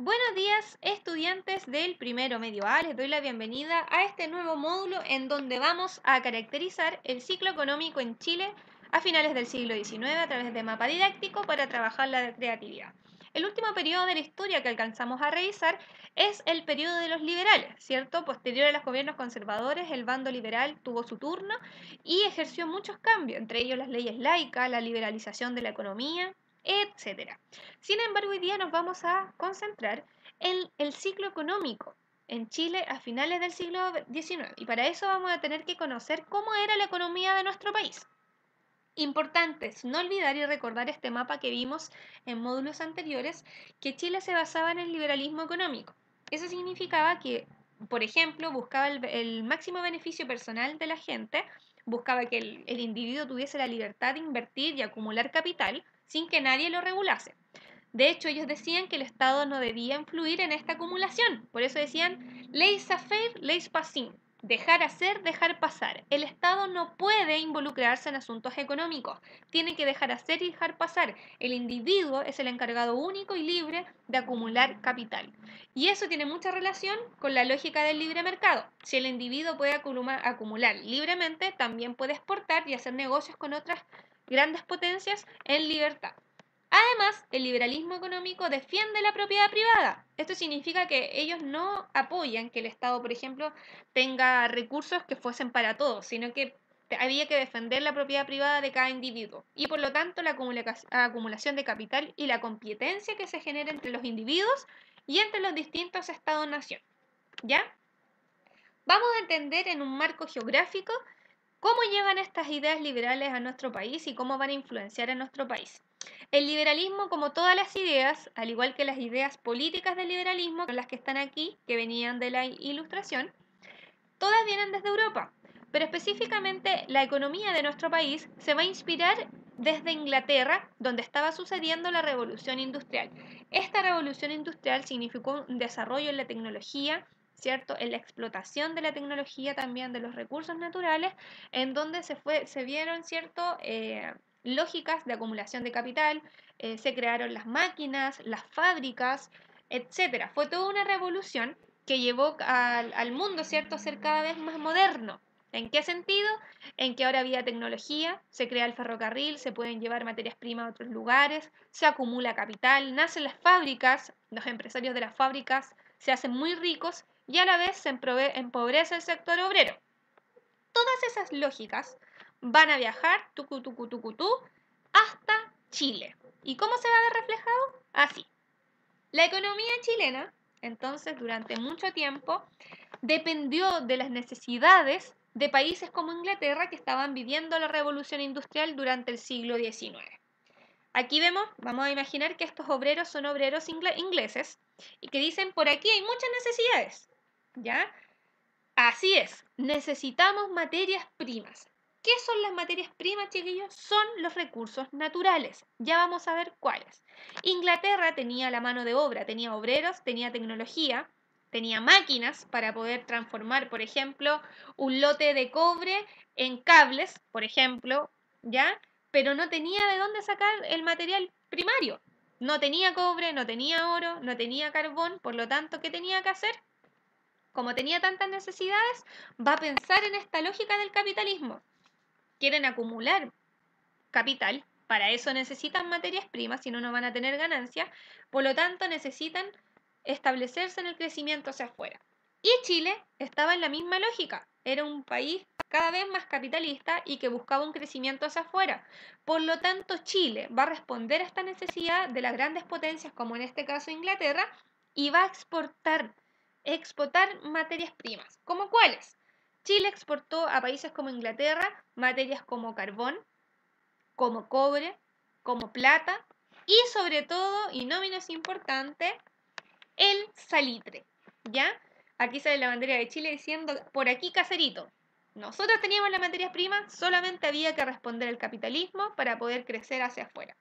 Buenos días, estudiantes del primero medio A. Les doy la bienvenida a este nuevo módulo en donde vamos a caracterizar el ciclo económico en Chile a finales del siglo XIX a través de mapa didáctico para trabajar la creatividad. El último periodo de la historia que alcanzamos a revisar es el periodo de los liberales, ¿cierto? Posterior a los gobiernos conservadores, el bando liberal tuvo su turno y ejerció muchos cambios, entre ellos las leyes laicas, la liberalización de la economía, etcétera. Sin embargo, hoy día nos vamos a concentrar en el ciclo económico en Chile a finales del siglo XIX. Y para eso vamos a tener que conocer cómo era la economía de nuestro país. Importante es no olvidar y recordar este mapa que vimos en módulos anteriores, que Chile se basaba en el liberalismo económico. Eso significaba que, por ejemplo, buscaba el máximo beneficio personal de la gente, buscaba que el individuo tuviese la libertad de invertir y acumular capital sin que nadie lo regulase. De hecho, ellos decían que el Estado no debía influir en esta acumulación. Por eso decían laissez-faire, laissez-passer. Dejar hacer, dejar pasar. El Estado no puede involucrarse en asuntos económicos. Tiene que dejar hacer y dejar pasar. El individuo es el encargado único y libre de acumular capital. Y eso tiene mucha relación con la lógica del libre mercado. Si el individuo puede acumular libremente, también puede exportar y hacer negocios con otras grandes potencias en libertad. Además, el liberalismo económico defiende la propiedad privada. Esto significa que ellos no apoyan que el Estado, por ejemplo, tenga recursos que fuesen para todos, sino que había que defender la propiedad privada de cada individuo y por lo tanto la acumulación de capital y la competencia que se genera entre los individuos y entre los distintos estados-nación. ¿Ya? Vamos a entender en un marco geográfico cómo llegan estas ideas liberales a nuestro país y cómo van a influenciar a nuestro país. El liberalismo, como todas las ideas, al igual que las ideas políticas del liberalismo, con las que están aquí, que venían de la Ilustración, todas vienen desde Europa, pero específicamente la economía de nuestro país se va a inspirar desde Inglaterra, donde estaba sucediendo la revolución industrial. Esta revolución industrial significó un desarrollo en la tecnología, ¿cierto? En la explotación de la tecnología también de los recursos naturales, en donde se vieron, ¿cierto? Lógicas de acumulación de capital, se crearon las máquinas, las fábricas, etcétera. Fue toda una revolución que llevó al mundo, ¿cierto?, a ser cada vez más moderno. ¿En qué sentido? En que ahora había tecnología, se crea el ferrocarril, se pueden llevar materias primas a otros lugares, se acumula capital, nacen las fábricas, los empresarios de las fábricas se hacen muy ricos y a la vez se empobrece el sector obrero. Todas esas lógicas van a viajar tucu, tucu, tucu, tu, hasta Chile. ¿Y cómo se va a ver reflejado? Así. La economía chilena, entonces, durante mucho tiempo, dependió de las necesidades de países como Inglaterra que estaban viviendo la revolución industrial durante el siglo XIX. Aquí vemos, vamos a imaginar que estos obreros son obreros ingleses y que dicen, por aquí hay muchas necesidades, ¿ya? Así es, necesitamos materias primas. ¿Qué son las materias primas, chiquillos? Son los recursos naturales. Ya vamos a ver cuáles. Inglaterra tenía la mano de obra, tenía obreros, tenía tecnología, tenía máquinas para poder transformar, por ejemplo, un lote de cobre en cables, por ejemplo, ¿ya? Pero no tenía de dónde sacar el material primario. No tenía cobre, no tenía oro, no tenía carbón, por lo tanto, ¿qué tenía que hacer? Como tenía tantas necesidades, va a pensar en esta lógica del capitalismo. Quieren acumular capital, para eso necesitan materias primas, si no, no van a tener ganancias, por lo tanto necesitan establecerse en el crecimiento hacia afuera. Y Chile estaba en la misma lógica, era un país cada vez más capitalista y que buscaba un crecimiento hacia afuera. Por lo tanto, Chile va a responder a esta necesidad de las grandes potencias, como en este caso Inglaterra, y va a exportar materias primas. ¿Como cuáles? Chile exportó a países como Inglaterra materias como carbón, como cobre, como plata y sobre todo, y no menos importante, el salitre. ¿Ya? Aquí sale la bandera de Chile diciendo, por aquí caserito. Nosotros teníamos las materias primas, solamente había que responder al capitalismo para poder crecer hacia afuera.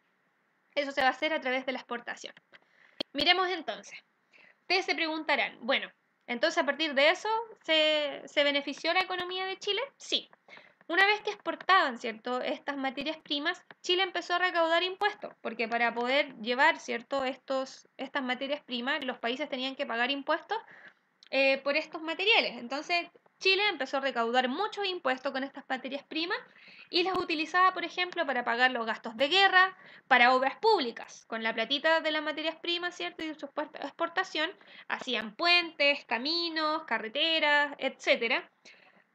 Eso se va a hacer a través de la exportación. Miremos entonces. Ustedes se preguntarán, bueno, entonces a partir de eso, ¿se benefició la economía de Chile? Sí. Una vez que exportaban, ¿cierto?, estas materias primas, Chile empezó a recaudar impuestos, porque para poder llevar, ¿cierto?, estas materias primas, los países tenían que pagar impuestos por estos materiales. Entonces, Chile empezó a recaudar muchos impuestos con estas materias primas y las utilizaba, por ejemplo, para pagar los gastos de guerra, para obras públicas. Con la platita de las materias primas, ¿cierto?, y su exportación, hacían puentes, caminos, carreteras, etcétera.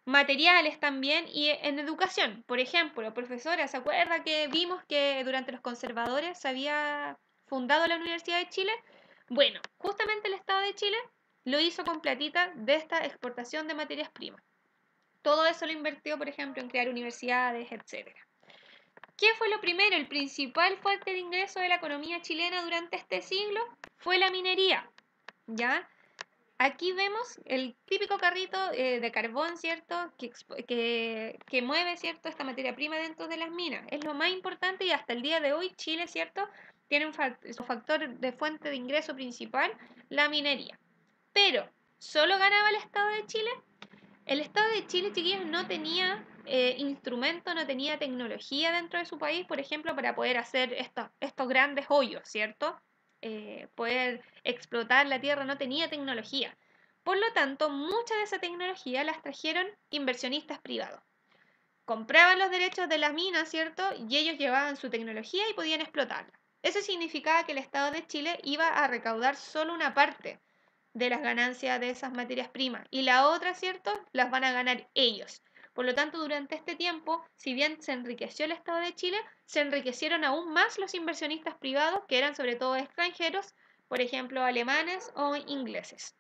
Materiales también y en educación. Por ejemplo, profesora, ¿se acuerda que vimos que durante los conservadores se había fundado la Universidad de Chile? Bueno, justamente el Estado de Chile lo hizo con platita de esta exportación de materias primas. Todo eso lo invirtió, por ejemplo, en crear universidades, etc. ¿Qué fue lo primero? El principal fuente de ingreso de la economía chilena durante este siglo fue la minería, ¿ya? Aquí vemos el típico carrito de carbón, ¿cierto? Que mueve, ¿cierto?, esta materia prima dentro de las minas. Es lo más importante y hasta el día de hoy Chile, ¿cierto?, tiene su factor de fuente de ingreso principal, la minería. Pero, ¿solo ganaba el Estado de Chile? El Estado de Chile, chiquillos, no tenía instrumento, no tenía tecnología dentro de su país, por ejemplo, para poder hacer estos grandes hoyos, ¿cierto? Poder explotar la tierra, no tenía tecnología. Por lo tanto, mucha de esa tecnología las trajeron inversionistas privados. Compraban los derechos de las minas, ¿cierto? Y ellos llevaban su tecnología y podían explotarla. Eso significaba que el Estado de Chile iba a recaudar solo una parte de las ganancias de esas materias primas y la otra, ¿cierto?, las van a ganar ellos. Por lo tanto, durante este tiempo, si bien se enriqueció el Estado de Chile, se enriquecieron aún más los inversionistas privados, que eran sobre todo extranjeros, por ejemplo, alemanes o ingleses.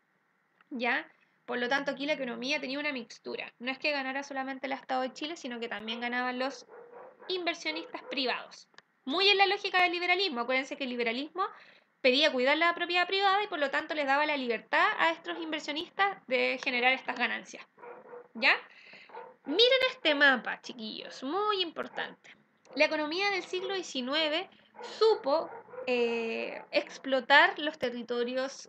¿Ya? Por lo tanto, aquí la economía tenía una mixtura. No es que ganara solamente el Estado de Chile, sino que también ganaban los inversionistas privados. Muy en la lógica del liberalismo. Acuérdense que el liberalismo pedía cuidar la propiedad privada y por lo tanto les daba la libertad a estos inversionistas de generar estas ganancias. ¿Ya? Miren este mapa, chiquillos, muy importante. La economía del siglo XIX supo explotar los territorios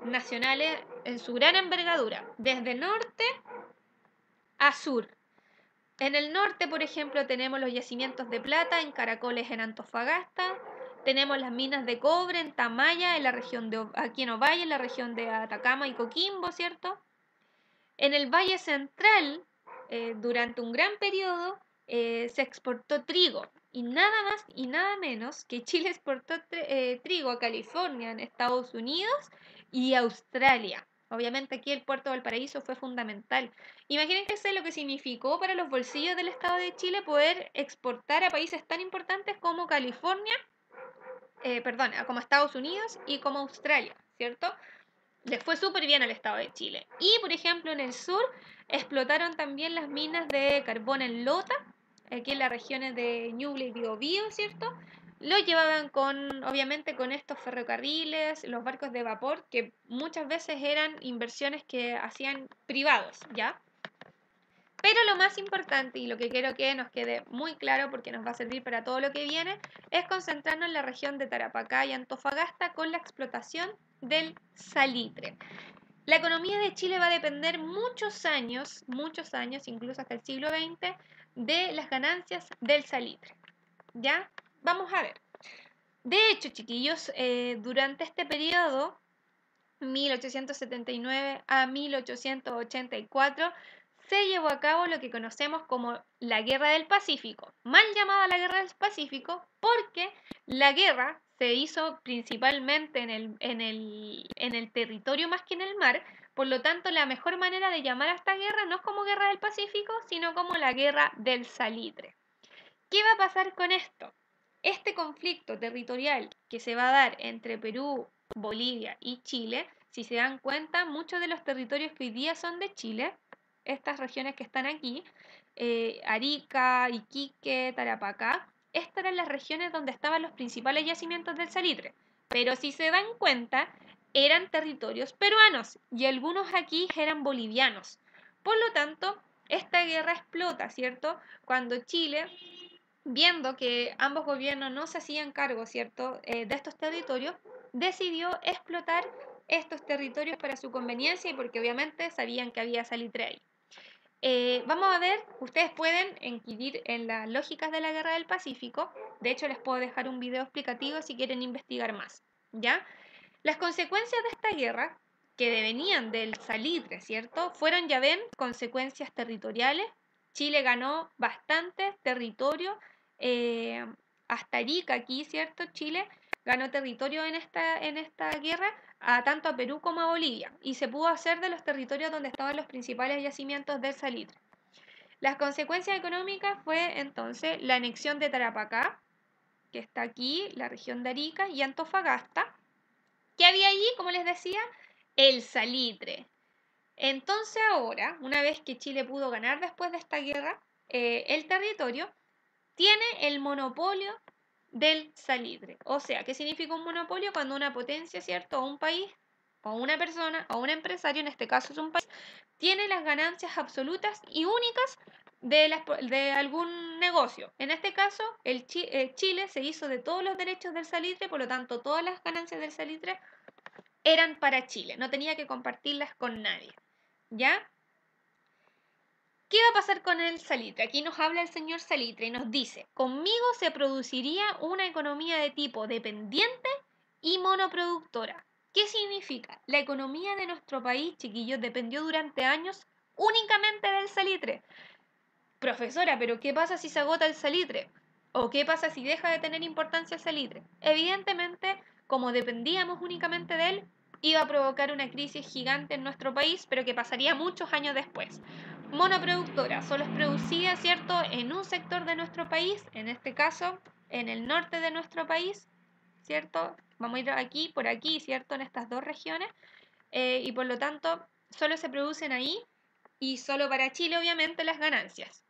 nacionales en su gran envergadura, desde norte a sur. En el norte, por ejemplo, tenemos los yacimientos de plata en Caracoles, en Antofagasta. Tenemos las minas de cobre en Tamaya, en la región de, aquí en Ovalle, en la región de Atacama y Coquimbo, ¿cierto? En el Valle Central, durante un gran periodo, se exportó trigo. Y nada más y nada menos que Chile exportó trigo a California, en Estados Unidos y Australia. Obviamente aquí el puerto de Valparaíso fue fundamental. Imagínense lo que significó para los bolsillos del Estado de Chile poder exportar a países tan importantes como California, como Estados Unidos y como Australia, ¿cierto? Les fue súper bien al Estado de Chile. Y, por ejemplo, en el sur explotaron también las minas de carbón en Lota, aquí en las regiones de Ñuble y Biobío, ¿cierto? Lo llevaban obviamente, con estos ferrocarriles, los barcos de vapor, que muchas veces eran inversiones que hacían privados, ¿ya? Pero lo más importante y lo que quiero que nos quede muy claro porque nos va a servir para todo lo que viene es concentrarnos en la región de Tarapacá y Antofagasta con la explotación del salitre. La economía de Chile va a depender muchos años, incluso hasta el siglo XX, de las ganancias del salitre. ¿Ya? Vamos a ver. De hecho, chiquillos, durante este periodo, 1879 a 1884, se llevó a cabo lo que conocemos como la Guerra del Pacífico, mal llamada la Guerra del Pacífico porque la guerra se hizo principalmente en el territorio más que en el mar. Por lo tanto, la mejor manera de llamar a esta guerra no es como Guerra del Pacífico, sino como la Guerra del Salitre. ¿Qué va a pasar con esto? Este conflicto territorial que se va a dar entre Perú, Bolivia y Chile, si se dan cuenta, muchos de los territorios que hoy día son de Chile, estas regiones que están aquí, Arica, Iquique, Tarapacá, estas eran las regiones donde estaban los principales yacimientos del salitre. Pero si se dan cuenta, eran territorios peruanos y algunos aquí eran bolivianos. Por lo tanto, esta guerra explota, ¿cierto? Cuando Chile, viendo que ambos gobiernos no se hacían cargo, ¿cierto?, de estos territorios, decidió explotar estos territorios para su conveniencia y porque obviamente sabían que había salitre ahí. Vamos a ver, ustedes pueden inquirir en las lógicas de la Guerra del Pacífico. De hecho, les puedo dejar un video explicativo si quieren investigar más, ¿ya? Las consecuencias de esta guerra, que venían del salitre, ¿cierto? Fueron, ya ven, consecuencias territoriales. Chile ganó bastante territorio, hasta Arica aquí, ¿cierto? Chile ganó territorio en esta guerra, tanto a Perú como a Bolivia, y se pudo hacer de los territorios donde estaban los principales yacimientos del salitre. Las consecuencias económicas fue entonces la anexión de Tarapacá, que está aquí, la región de Arica, y Antofagasta. ¿Qué había allí? Como les decía, el salitre. Entonces ahora, una vez que Chile pudo ganar después de esta guerra, el territorio tiene el monopolio del salitre. O sea, ¿qué significa un monopolio? Cuando una potencia, ¿cierto? O un país, o una persona, o un empresario, en este caso es un país, tiene las ganancias absolutas y únicas de algún negocio. En este caso, Chile se hizo de todos los derechos del salitre, por lo tanto, todas las ganancias del salitre eran para Chile, no tenía que compartirlas con nadie. ¿Ya? ¿Qué va a pasar con el salitre? Aquí nos habla el señor Salitre y nos dice, conmigo se produciría una economía de tipo dependiente y monoproductora. ¿Qué significa? La economía de nuestro país, chiquillos, dependió durante años únicamente del salitre. Profesora, ¿pero qué pasa si se agota el salitre? ¿O qué pasa si deja de tener importancia el salitre? Evidentemente, como dependíamos únicamente de él, iba a provocar una crisis gigante en nuestro país, pero que pasaría muchos años después. Monoproductora, solo es producida, ¿cierto?, en un sector de nuestro país, en este caso, en el norte de nuestro país, ¿cierto? Vamos a ir aquí, por aquí, ¿cierto?, en estas dos regiones, y por lo tanto, solo se producen ahí y solo para Chile, obviamente, las ganancias.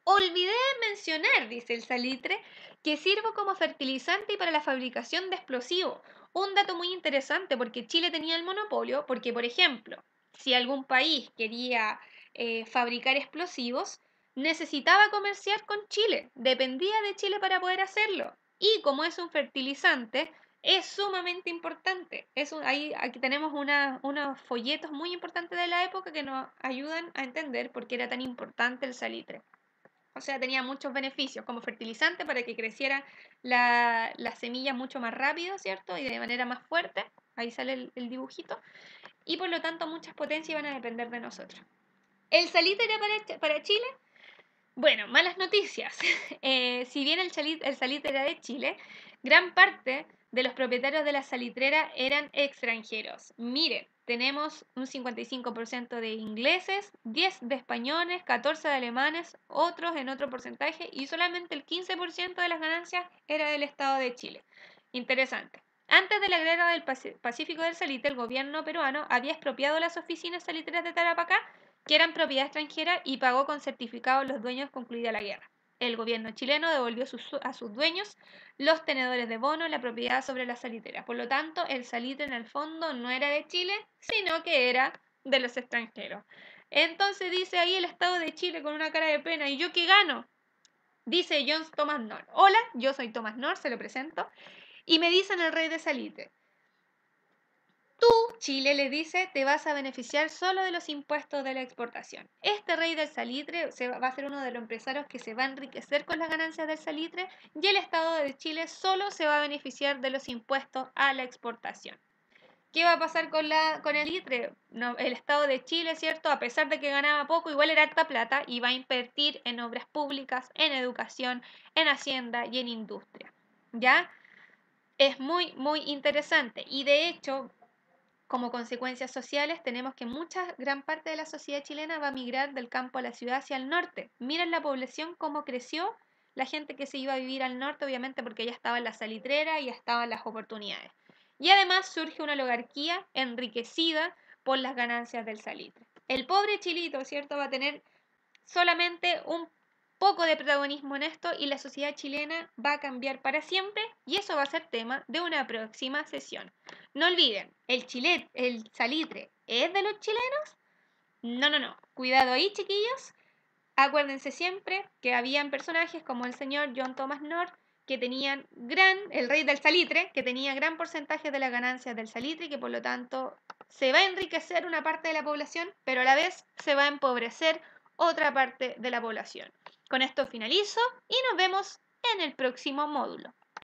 Olvidé mencionar, dice el salitre, que sirve como fertilizante y para la fabricación de explosivos. Un dato muy interesante porque Chile tenía el monopolio, porque por ejemplo, si algún país quería fabricar explosivos, necesitaba comerciar con Chile, dependía de Chile para poder hacerlo. Y como es un fertilizante, es sumamente importante. Aquí tenemos unos folletos muy importantes de la época que nos ayudan a entender por qué era tan importante el salitre. O sea, tenía muchos beneficios como fertilizante para que crecieran las semillas mucho más rápido, ¿cierto? Y de manera más fuerte. Ahí sale el dibujito. Y por lo tanto muchas potencias iban a depender de nosotros. ¿El salitre era para Chile? Bueno, malas noticias. Si bien el salitre era de Chile, gran parte de los propietarios de la salitrera eran extranjeros. Miren, tenemos un 55% de ingleses, 10 de españoles, 14 de alemanes, otros en otro porcentaje y solamente el 15% de las ganancias era del Estado de Chile. Interesante. Antes de la guerra del Pacífico del Salitre, el gobierno peruano había expropiado las oficinas salitreras de Tarapacá, que eran propiedad extranjera, y pagó con certificado a los dueños concluida la guerra. El gobierno chileno devolvió a sus dueños los tenedores de bono, la propiedad sobre la salitera. Por lo tanto, el salitre en el fondo no era de Chile, sino que era de los extranjeros. Entonces dice ahí el Estado de Chile con una cara de pena, ¿y yo qué gano? Dice John Thomas North. Hola, yo soy Thomas North, se lo presento. Y me dicen el rey de salitre. Tú, Chile, le dice, te vas a beneficiar solo de los impuestos de la exportación. Este rey del salitre va a ser uno de los empresarios que se va a enriquecer con las ganancias del salitre, y el Estado de Chile solo se va a beneficiar de los impuestos a la exportación. ¿Qué va a pasar con el salitre? No, el Estado de Chile, ¿cierto? A pesar de que ganaba poco, igual era harta plata y va a invertir en obras públicas, en educación, en hacienda y en industria. ¿Ya? Es muy, muy interesante. Y de hecho, como consecuencias sociales, tenemos que gran parte de la sociedad chilena va a migrar del campo a la ciudad hacia el norte. Miren la población, cómo creció la gente que se iba a vivir al norte, obviamente porque ya estaban las salitreras y ya estaban las oportunidades. Y además surge una oligarquía enriquecida por las ganancias del salitre. El pobre chilito, ¿cierto?, va a tener solamente un poco de protagonismo en esto y la sociedad chilena va a cambiar para siempre, y eso va a ser tema de una próxima sesión. No olviden, el salitre es de los chilenos. No. Cuidado ahí, chiquillos. Acuérdense siempre que habían personajes como el señor John Thomas North, que tenían el rey del salitre, que tenía gran porcentaje de las ganancias del salitre y que por lo tanto se va a enriquecer una parte de la población, pero a la vez se va a empobrecer otra parte de la población. Con esto finalizo y nos vemos en el próximo módulo.